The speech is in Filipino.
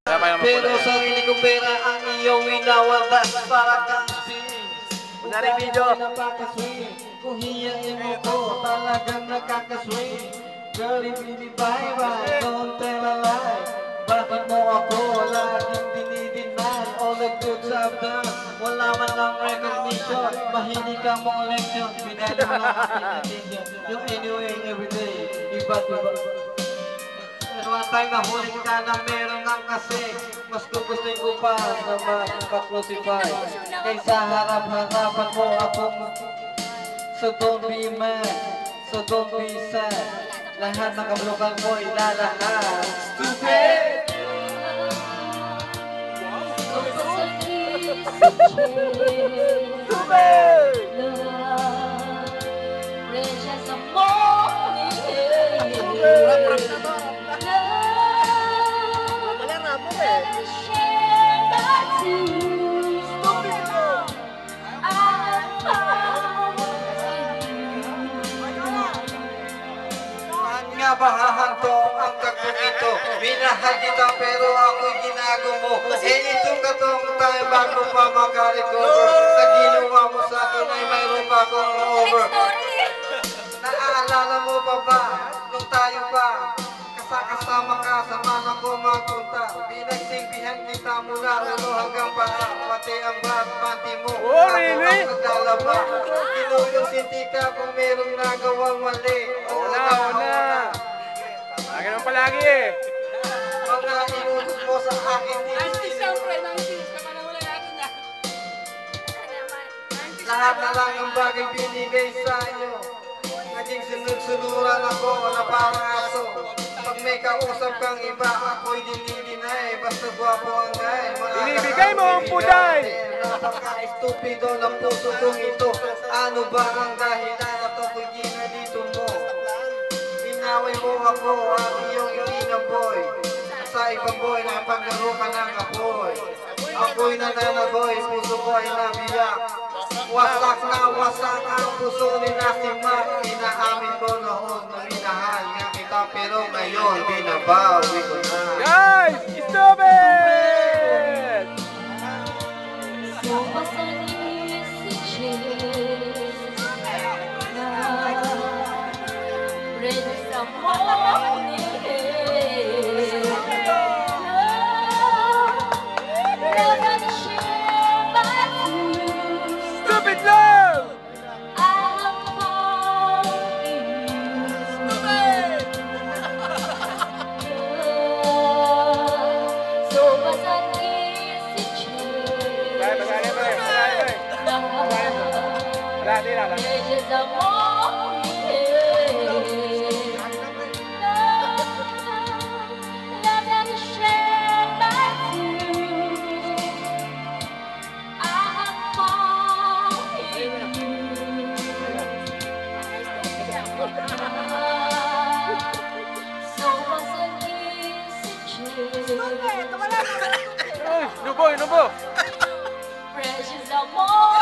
Pero sarili kong pera ang iyong inawalas para kang Kunwari video. Kung hiyain mo ko, talagang nakakaswing. Girl, ibibibay ba? Don't tell a lie. Bakit mo ako laging dinidinay? All the good I've done, wala man lang recognition. Mahinig kang mong leksyon, pinali mo lang aking attention. Yung anyway, everyday, iba't iba. One time na huli kita na meron ng kasi mas gugustuhin ko pa na magpa-crucify kaysa harap-harapan mo akong. So don't be mad, so don't be sad. Lahat ng kabulukan mo ilalahat. Stupid! Stupid! Nga ba hahanto ang gagawin ito? Minahal kita pero ako'y ginago mo. Itong katong tayo bago pa mag-recover. Sa ginawa mo sa akin ay mayroon pa akong over. Naaalala mo pa ba nung tayo pa kasama ka sa man ako magpunta? Pinagsilbihan kita mula ulo hanggang paa, pati ang panty mo. Oh, really? Ako ang naglalaba. Kinukusinti ka kung merong nagawang mali. Una. Lagi naman palagi eh. Mga inutos mo sa akin, lahat na lang ang bagay binigay sa inyo. Naging sunod-sunuran ako na parang aso. Pag may kausap kang iba, ako'y dinidinay. Basta gwapo ang gay. Binibigay mo ang puday. Napaka-estupido ng puso kong ito. Ano ba ang dahilan at ako'y ginalito mo? Inaway mo ako ang iyong itinaboy. Sa ibang boy na paglaro ka ng apoy. Ako'y nananagoy, puso ko ay nabiyak. Wasak na wasak ang puso ni Nasimak. Inaamin ko noon na minahal nga kita, pero ngayon binabawi ko na. Guys, stupid! Stupid love! Nubo, nubo! Precious amor,